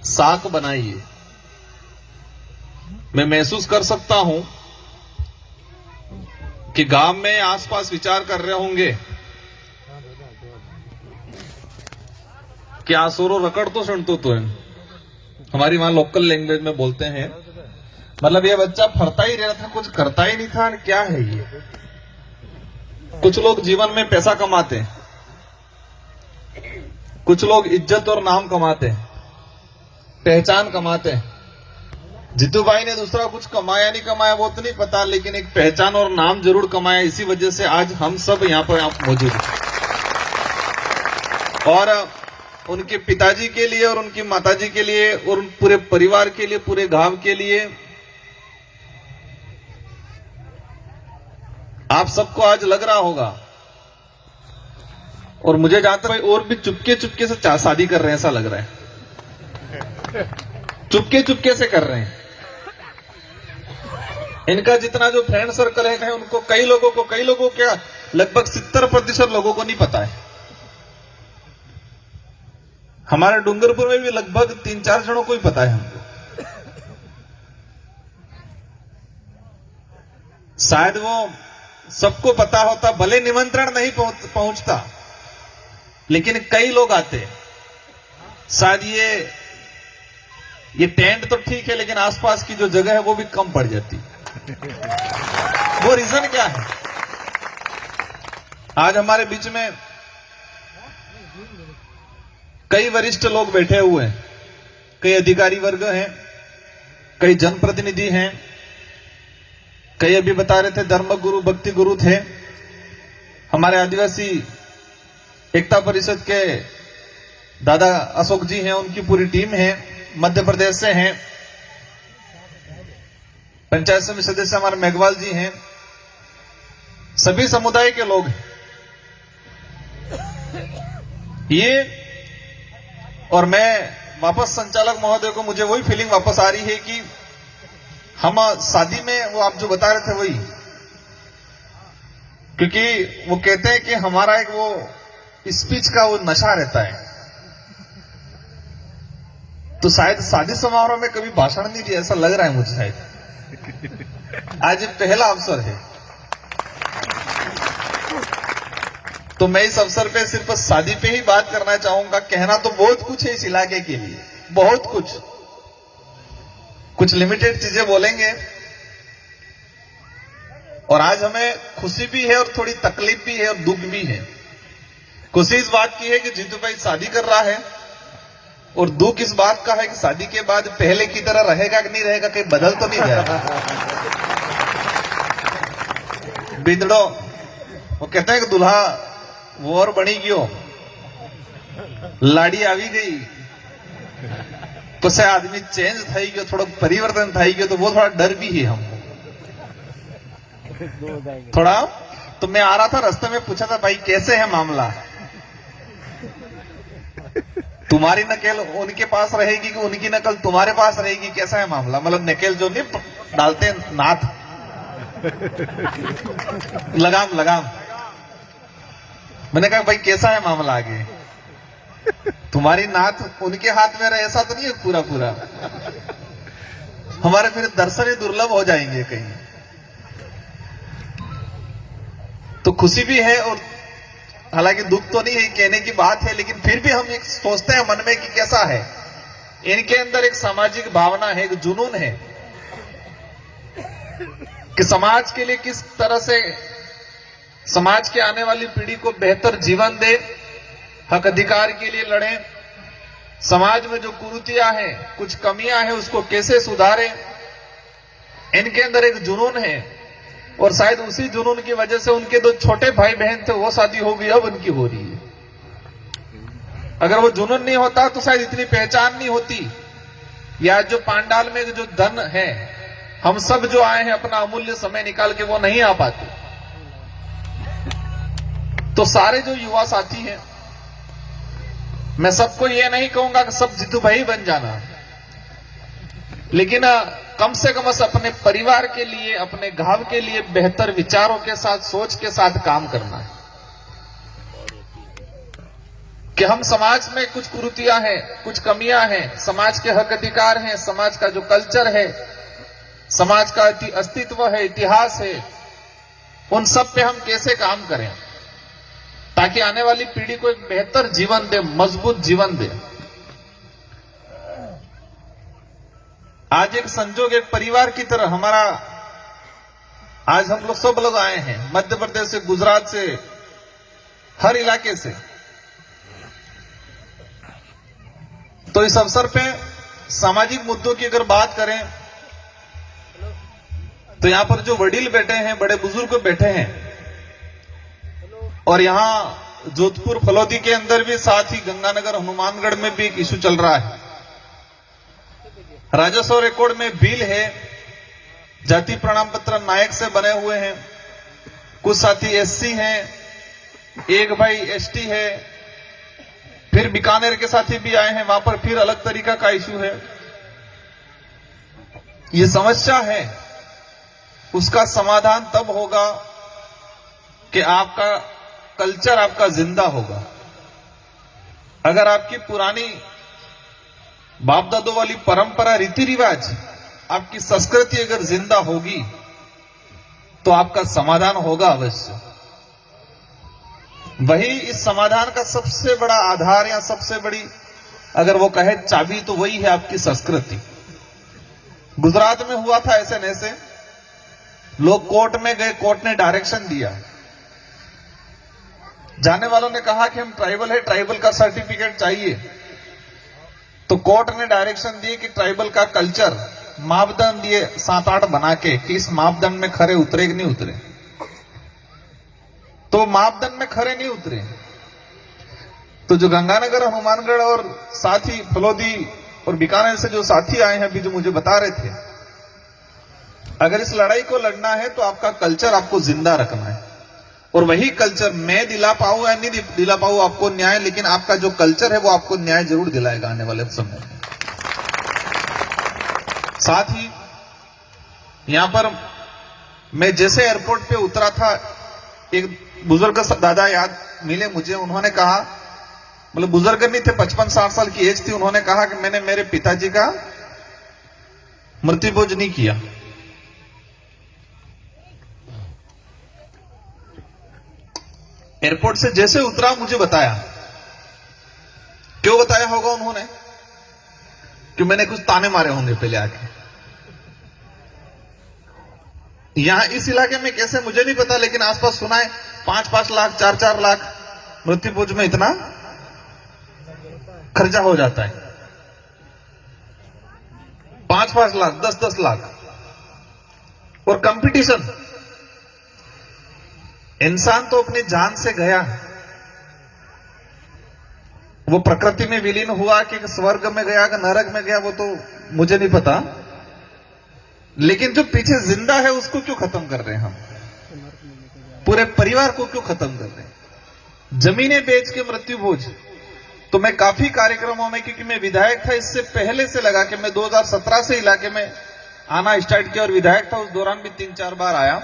साख बनाइए। मैं महसूस कर सकता हूं कि गांव में आसपास विचार कर रहे होंगे कि आसुरो रकड़ तो सुनतो तो है, हमारी वहां लोकल लैंग्वेज में बोलते हैं, मतलब ये बच्चा फरता ही रहा था, कुछ करता ही नहीं था, क्या है ये। कुछ लोग जीवन में पैसा कमाते हैं, कुछ लोग इज्जत और नाम कमाते हैं, पहचान कमाते हैं। जीतू भाई ने दूसरा कुछ कमाया नहीं कमाया वो तो नहीं पता, लेकिन एक पहचान और नाम जरूर कमाया। इसी वजह से आज हम सब यहां पर मौजूद हैं। और उनके पिताजी के लिए और उनकी माताजी के लिए और पूरे परिवार के लिए, पूरे गांव के लिए आप सबको आज लग रहा होगा, और मुझे जाते भाई और भी चुपके चुपके से शादी कर रहे हैं, ऐसा लग रहा है। चुपके चुपके से कर रहे हैं। इनका जितना जो फ्रेंड सर्कल है उनको कई लोगों को क्या लगभग 70% लोगों को नहीं पता है। हमारे डूंगरपुर में भी लगभग 3-4 जनों को ही पता है हमको। शायद वो सबको पता होता, भले निमंत्रण नहीं पहुंचता, लेकिन कई लोग आते। शायद ये टेंट तो ठीक है, लेकिन आसपास की जो जगह है वो भी कम पड़ जाती। वो रीजन क्या है? आज हमारे बीच में कई वरिष्ठ लोग बैठे हुए हैं, कई अधिकारी वर्ग हैं, कई जनप्रतिनिधि हैं, कई अभी बता रहे थे धर्म गुरु भक्ति गुरु थे। हमारे आदिवासी एकता परिषद के दादा अशोक जी हैं, उनकी पूरी टीम है, मध्य प्रदेश से हैं। पंचायत समिति सदस्य हमारे मेघवाल जी हैं। सभी समुदाय के लोग हैं ये। और मैं वापस संचालक महोदय को, मुझे वही फीलिंग वापस आ रही है कि हम शादी में वो आप जो बता रहे थे वही, क्योंकि वो कहते हैं कि हमारा एक वो स्पीच का वो नशा रहता है, तो शायद शादी समारोह में कभी भाषण नहीं दिया, ऐसा लग रहा है मुझे। शायद आज पहला अवसर है, तो मैं इस अवसर पे सिर्फ शादी पे ही बात करना चाहूंगा। कहना तो बहुत कुछ है इस इलाके के लिए, बहुत कुछ लिमिटेड चीजें बोलेंगे। और आज हमें खुशी भी है और थोड़ी तकलीफ भी है और दुख भी है। खुशी इस बात की है कि जीतू भाई शादी कर रहा है, और दुख इस बात का है कि शादी के बाद पहले की तरह रहेगा कि नहीं रहेगा, कहीं बदल तो नहीं जाएगा। बिदड़ो वो कहते हैं कि दुल्हा वोर बनी गयो, लाड़ी आवी गई, तो से आदमी चेंज थी गयो, थोड़ा परिवर्तन थी गयो, तो वो थोड़ा डर भी है हमको थोड़ा। तो मैं आ रहा था, रास्ते में पूछा था भाई कैसे है मामला, तुम्हारी नकेल उनके पास रहेगी कि उनकी नकल तुम्हारे पास रहेगी, कैसा है मामला? मतलब नकेल जो नहीं डालते नाथ, लगाम। मैंने कहा भाई कैसा है मामला आगे? तुम्हारी नाथ उनके हाथ में रहे ऐसा तो नहीं है पूरा हमारे फिर दर्शन ही दुर्लभ हो जाएंगे कहीं। तो खुशी भी है और हालांकि दुख तो नहीं है, कहने की बात है, लेकिन फिर भी हम एक सोचते हैं मन में कि कैसा है। इनके अंदर एक सामाजिक भावना है, एक जुनून है कि समाज के लिए किस तरह से समाज के आने वाली पीढ़ी को बेहतर जीवन दे, हक अधिकार के लिए लड़े, समाज में जो कुरीतियां हैं, कुछ कमियां हैं, उसको कैसे सुधारे। इनके अंदर एक जुनून है, और शायद उसी जुनून की वजह से उनके 2 छोटे भाई बहन थे, वो शादी हो गई, अब उनकी हो रही है। अगर वो जुनून नहीं होता तो शायद इतनी पहचान नहीं होती। या जो पांडाल में जो धन है, हम सब जो आए हैं अपना अमूल्य समय निकाल के, वो नहीं आ पाते। तो सारे जो युवा साथी हैं, मैं सबको ये नहीं कहूंगा कि सब जीतू भाई बन जाना, लेकिन कम से कम अपने परिवार के लिए, अपने गांव के लिए बेहतर विचारों के साथ, सोच के साथ काम करना है। कि हम समाज में कुछ कुरीतियां हैं, कुछ कमियां हैं, समाज के हक अधिकार हैं, समाज का जो कल्चर है, समाज का अस्तित्व है, इतिहास है, उन सब पे हम कैसे काम करें ताकि आने वाली पीढ़ी को एक बेहतर जीवन दे, मजबूत जीवन दे। आज एक संजोग, एक परिवार की तरह हमारा, आज हम लोग सब लोग आए हैं मध्य प्रदेश से, गुजरात से, हर इलाके से। तो इस अवसर पे सामाजिक मुद्दों की अगर बात करें तो यहां पर जो वडील बैठे हैं, बड़े बुजुर्ग बैठे हैं, और यहां जोधपुर फलोदी के अंदर भी, साथ ही गंगानगर हनुमानगढ़ में भी एक इशू चल रहा है। राजस्व रिकॉर्ड में बिल है, जाति प्रमाण पत्र नायक से बने हुए हैं, कुछ साथी एससी हैं, एक भाई एसटी है, फिर बीकानेर के साथी भी आए हैं, वहां पर फिर अलग तरीका का इशू है। ये समस्या है, उसका समाधान तब होगा कि आपका कल्चर आपका जिंदा होगा। अगर आपकी पुरानी बाप दादों वाली परंपरा, रीति रिवाज, आपकी संस्कृति अगर जिंदा होगी तो आपका समाधान होगा अवश्य। वही इस समाधान का सबसे बड़ा आधार या सबसे बड़ी अगर वो कहे चाबी तो वही है आपकी संस्कृति। गुजरात में हुआ था ऐसे नैसे, लोग कोर्ट में गए, कोर्ट ने डायरेक्शन दिया, जाने वालों ने कहा कि हम ट्राइबल है, ट्राइबल का सर्टिफिकेट चाहिए। तो कोर्ट ने डायरेक्शन दिए कि ट्राइबल का कल्चर मापदंड दिए 7-8 बना के कि इस मापदंड में खरे उतरे कि नहीं उतरे। तो मापदंड में खरे नहीं उतरे। तो जो गंगानगर, हनुमानगढ़ और साथ ही फलोदी और बीकानेर से जो साथी आए हैं अभी, जो मुझे बता रहे थे, अगर इस लड़ाई को लड़ना है तो आपका कल्चर आपको जिंदा रखना है। और वही कल्चर मैं दिला पाऊं या नहीं दिला पाऊं आपको न्याय, लेकिन आपका जो कल्चर है वो आपको न्याय जरूर दिलाएगा आने वाले समय में। साथ ही यहां पर मैं जैसे एयरपोर्ट पे उतरा था, एक बुजुर्ग दादा याद मिले मुझे। उन्होंने कहा, मतलब बुजुर्ग नहीं थे, 55-60 साल की एज थी। उन्होंने कहा कि मैंने मेरे पिताजी का मृत्यु भोज नहीं किया। एयरपोर्ट से जैसे उतरा मुझे बताया। क्यों बताया होगा उन्होंने? कि मैंने कुछ ताने मारे होंगे पहले आके। यहां इस इलाके में कैसे मुझे नहीं पता, लेकिन आसपास सुना है 5-5 लाख, 4-4 लाख मृत्यु भोज में इतना खर्चा हो जाता है। 5-5 लाख, 10-10 लाख। और कंपटीशन, इंसान तो अपनी जान से गया, वो प्रकृति में विलीन हुआ कि स्वर्ग में गया कि नरक में गया, वो तो मुझे नहीं पता। लेकिन जो पीछे जिंदा है उसको क्यों खत्म कर रहे हैं हम? पूरे परिवार को क्यों खत्म कर रहे हैं? जमीनें बेच के मृत्यु भोज। तो मैं काफी कार्यक्रमों में, क्योंकि मैं विधायक था इससे पहले से लगा के, मैं 2017 से इलाके में आना स्टार्ट किया और विधायक था, उस दौरान भी 3-4 बार आया।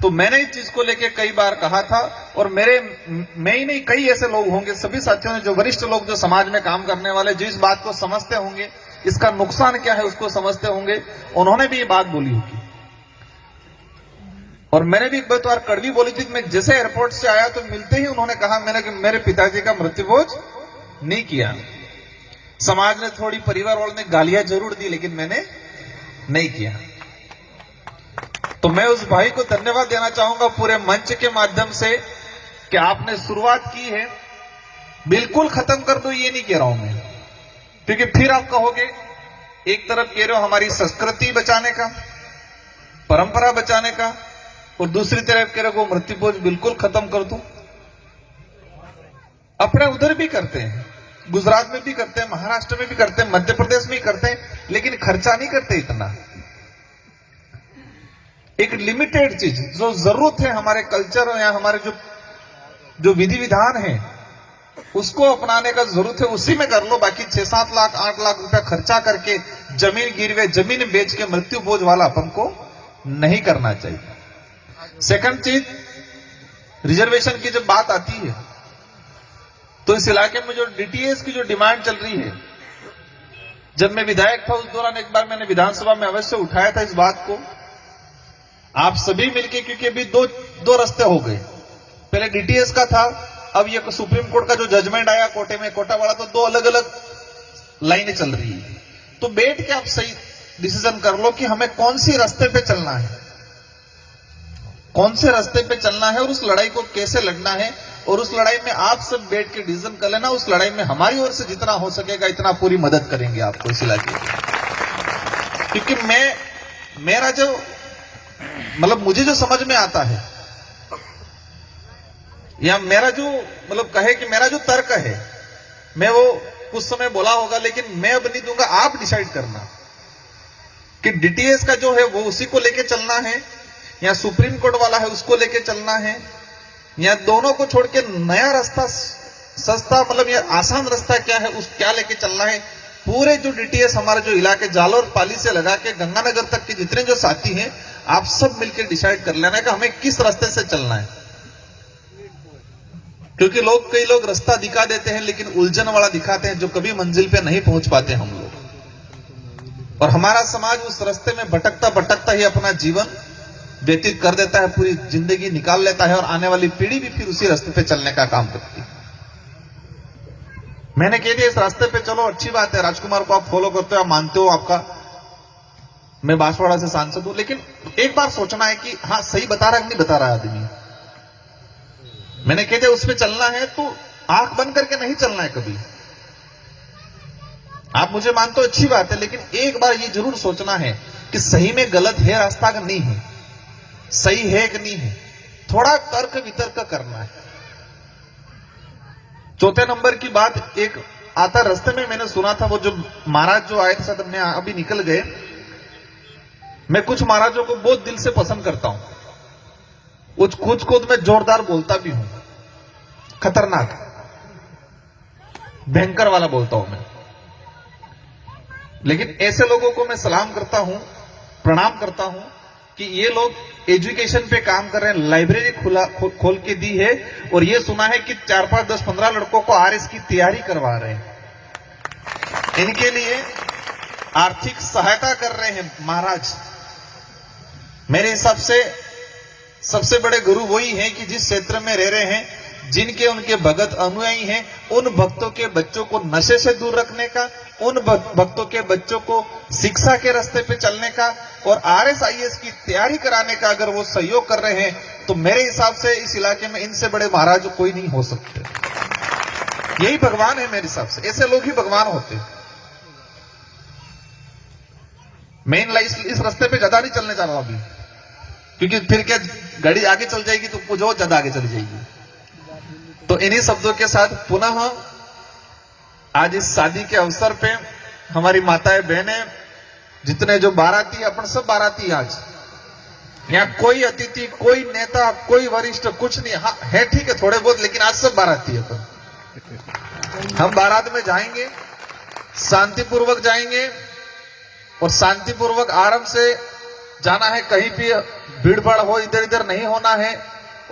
तो मैंने इस चीज को लेके कई बार कहा था, और मैं ही नहीं, कई ऐसे लोग होंगे, सभी साथियों ने, जो वरिष्ठ लोग, जो समाज में काम करने वाले, जो इस बात को समझते होंगे, इसका नुकसान क्या है उसको समझते होंगे, उन्होंने भी ये बात बोली होगी। और मैंने भी एक बार कड़वी बोली थी। मैं जैसे एयरपोर्ट से आया तो मिलते ही उन्होंने कहा, मैंने मेरे पिताजी का मृत्यु भोज नहीं किया। समाज ने, थोड़ी परिवार वालों ने गालियां जरूर दी, लेकिन मैंने नहीं किया। तो मैं उस भाई को धन्यवाद देना चाहूंगा पूरे मंच के माध्यम से कि आपने शुरुआत की है। बिल्कुल खत्म कर दो ये नहीं कह रहा हूं मैं, क्योंकि फिर आप कहोगे, एक तरफ कह रहे हो हमारी संस्कृति बचाने का, परंपरा बचाने का, और दूसरी तरफ कह रहे हो मृत्यु भोज बिल्कुल खत्म कर दो। अपने उधर भी करते हैं, गुजरात में भी करते हैं, महाराष्ट्र में भी करते हैं, मध्य प्रदेश में भी करते हैं, लेकिन खर्चा नहीं करते इतना। एक लिमिटेड चीज जो जरूरत है हमारे कल्चर या हमारे जो विधि विधान है उसको अपनाने का जरूरत है, उसी में कर लो। बाकी 6-7 लाख 8 लाख रुपया खर्चा करके जमीन गिरवे, जमीन बेच के मृत्यु भोज वाला अपन को नहीं करना चाहिए। सेकंड चीज, रिजर्वेशन की जब बात आती है तो इस इलाके में जो डीटीएस की जो डिमांड चल रही है, जब मैं विधायक था उस दौरान एक बार मैंने विधानसभा में अवश्य उठाया था इस बात को। आप सभी मिलके, क्योंकि अभी दो रास्ते हो गए, पहले डीटीएस का था, अब ये सुप्रीम कोर्ट का जो जजमेंट आया कोटे में, कोटा वाला, तो दो अलग अलग लाइनें चल रही है। तो बैठ के आप सही डिसीजन कर लो कि हमें कौन सी रास्ते पे चलना है, कौन से रास्ते पे चलना है और उस लड़ाई को कैसे लड़ना है। और उस लड़ाई में आप सब बैठ के डिसीजन कर लेना। उस लड़ाई में हमारी ओर से जितना हो सकेगा इतना पूरी मदद करेंगे आपको इस इलाके की। क्योंकि मेरा जो मतलब मुझे जो समझ में आता है, या मेरा जो मतलब कहे कि मेरा जो तर्क है, मैं वो उस समय बोला होगा, लेकिन मैं अब नहीं दूंगा। आप डिसाइड करना कि डीटीएस का जो है वो उसी को लेके चलना है, या सुप्रीम कोर्ट वाला है उसको लेके चलना है, या दोनों को छोड़ के नया रास्ता, सस्ता मतलब ये आसान रास्ता क्या है उस क्या लेके चलना है। पूरे जो डीटीएस हमारे जो इलाके जालोर पाली से लगा के गंगानगर तक के जितने जो साथी हैं, आप सब मिलकर डिसाइड कर लेना है कि हमें किस रास्ते से चलना है। क्योंकि कई लोग रास्ता दिखा देते हैं लेकिन उलझन वाला दिखाते हैं, जो कभी मंजिल पे नहीं पहुंच पाते हम लोग। और हमारा समाज उस रास्ते में भटकता भटकता ही अपना जीवन व्यतीत कर देता है, पूरी जिंदगी निकाल लेता है, और आने वाली पीढ़ी भी फिर उसी रास्ते पे चलने का काम करती है। मैंने कह दिया इस रास्ते पे चलो, अच्छी बात है, राजकुमार को आप फॉलो करते हो, आप मानते हो, आपका मैं बांसवाड़ा से सांसद हूं, लेकिन एक बार सोचना है कि हाँ सही बता रहा है कि नहीं बता रहा है आदमी। मैंने कह दिया उस पे चलना है तो आंख बंद करके नहीं चलना है कभी। आप मुझे मानते हो अच्छी बात है, लेकिन एक बार ये जरूर सोचना है कि सही में गलत है रास्ता का नहीं है, सही है कि नहीं है, थोड़ा तर्क वितर्क करना है। चौथे नंबर की बात, एक आता रास्ते में मैंने सुना था, वो जो महाराज जो आए थे शायद मैं अभी निकल गए, मैं कुछ महाराजों को बहुत दिल से पसंद करता हूं, कुछ को मैं जोरदार बोलता भी हूं, खतरनाक भयंकर वाला बोलता हूं मैं, लेकिन ऐसे लोगों को मैं सलाम करता हूं, प्रणाम करता हूं कि ये लोग एजुकेशन पे काम कर रहे हैं, लाइब्रेरी खोल के दी है, और ये सुना है कि 4, 5, 10, 15 लड़कों को आरएस की तैयारी करवा रहे हैं। इनके लिए आर्थिक सहायता कर रहे हैं महाराज। मेरे हिसाब से सबसे बड़े गुरु वही हैं कि जिस क्षेत्र में रह रहे हैं, जिनके उनके भगत अनुयायी हैं, उन भक्तों के बच्चों को नशे से दूर रखने का, उन भक्तों के बच्चों को शिक्षा के रास्ते पे चलने का और आरएसआईएस की तैयारी कराने का अगर वो सहयोग कर रहे हैं, तो मेरे हिसाब से इस इलाके में इनसे बड़े महाराज कोई नहीं हो सकते। यही भगवान है मेरे हिसाब से, ऐसे लोग ही भगवान होते हैं। मैं इस रास्ते पे ज्यादा नहीं चलने जा रहा अभी, क्योंकि फिर क्या गाड़ी आगे चल जाएगी तो कुछ और ज्यादा आगे चली जाएगी। तो इन्हीं शब्दों के साथ पुनः आज इस शादी के अवसर पे हमारी माताएं बहनें, जितने जो बाराती, अपन सब बाराती आज यहाँ, कोई अतिथि, कोई नेता, कोई वरिष्ठ कुछ नहीं, हाँ है ठीक है थोड़े बहुत, लेकिन आज सब बाराती है। अपन हम बारात में जाएंगे, शांतिपूर्वक जाएंगे, और शांतिपूर्वक आराम से जाना है, कहीं भी भीड़ भाड़ हो इधर इधर नहीं होना है,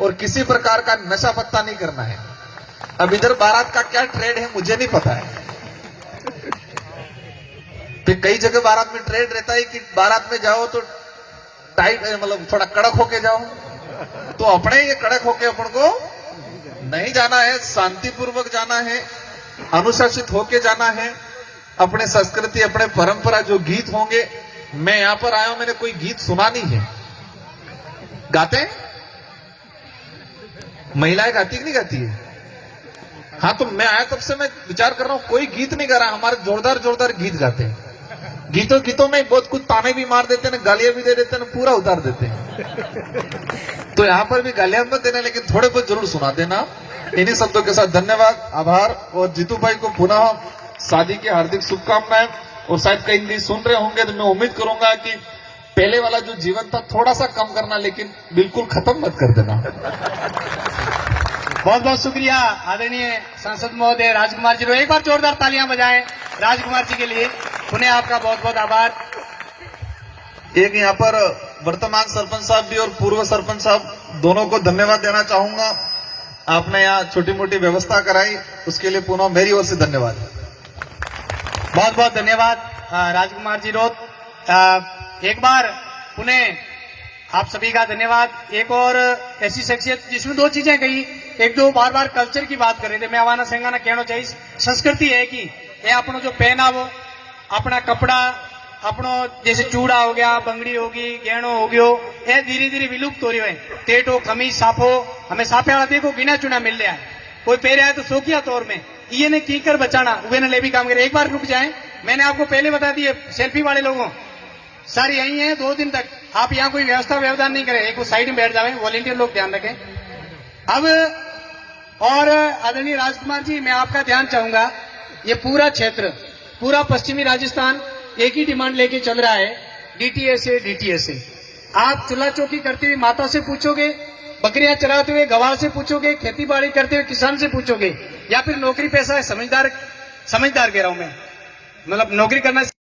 और किसी प्रकार का नशा पत्ता नहीं करना है। अब इधर बारात का क्या ट्रेंड है मुझे नहीं पता है, तो कई जगह बारात में ट्रेंड रहता है कि बारात में जाओ तो टाइट, मतलब थोड़ा कड़क होके जाओ, तो अपने ये कड़क होके अपन को नहीं जाना है, शांतिपूर्वक जाना है, अनुशासित होके जाना है। अपने संस्कृति, अपने परंपरा जो गीत होंगे, मैं यहां पर आया हूं, मैंने कोई गीत सुना नहीं है। गाते हैं? महिलाएं गाती कि नहीं गाती है? हाँ, तो मैं आया तब से मैं विचार कर रहा हूं, कोई गीत नहीं गा रहा, हमारे जोरदार जोरदार गीत गाते हैं। गीतों में बहुत कुछ ताने भी मार देते हैं, गालियां भी दे देते हैं, पूरा उतार देते हैं। तो यहां पर भी गालियां मत देना, लेकिन थोड़े बहुत जरूर सुना देना। इन्हीं शब्दों के साथ धन्यवाद, आभार, और जीतू भाई को पुनः शादी की हार्दिक शुभकामनाएं। और शायद कहीं सुन रहे होंगे तो मैं उम्मीद करूंगा कि पहले वाला जो जीवन था थोड़ा सा कम करना, लेकिन बिल्कुल खत्म मत कर देना। बहुत बहुत शुक्रिया आदरणीय सांसद महोदय राजकुमार जी। एक बार जोरदार तालियां बजाएं राजकुमार जी के लिए। पुनः आपका बहुत बहुत आभार। एक यहाँ पर वर्तमान सरपंच साहब भी और पूर्व सरपंच साहब दोनों को धन्यवाद देना चाहूंगा। आपने यहाँ छोटी मोटी व्यवस्था कराई, उसके लिए पुनः मेरी ओर से धन्यवाद। बहुत बहुत धन्यवाद राजकुमार जी रोत। एक बार पुनः आप सभी का धन्यवाद। एक और ऐसी शख्सियत जिसमें दो चीजें कही, एक दो बार बार कल्चर की बात कर रहे थे। मैं आवाना सिंगाना कहना चाहिए संस्कृति है कि ये अपनो जो पहनावो, अपना कपड़ा, अपनो जैसे चूड़ा हो गया, बंगड़ी होगी, गहनो हो गयो, ये धीरे धीरे विलुप्त हो रही है। टेटो खमीस साफो हमें साफे वाला देखो गिना चुना मिल रहा है, कोई पहरे है तो शौकिया तौर में ये ने कीकर बचाना वे ने ले भी काम करे। एक बार रुक जाए, मैंने आपको पहले बता दिए सेल्फी वाले लोगों सर यही है 2 दिन तक आप यहाँ कोई व्यवस्था व्यवधान नहीं करें, एक साइड में बैठ जाए, वॉलेंटियर लोग ध्यान रखें। अब और आदरणीय राजकुमार जी मैं आपका ध्यान चाहूंगा, ये पूरा क्षेत्र पूरा पश्चिमी राजस्थान एक ही डिमांड लेके चल रहा है, डीटीएस से डीटीएस से। आप चूल्हा चौकी करते हुए माता से पूछोगे, बकरियां चराते हुए गवार से पूछोगे, खेती बाड़ी करते हुए किसान से पूछोगे, या फिर नौकरी पैसा है समझदार कह रहा हूं मैं, मतलब नौकरी करना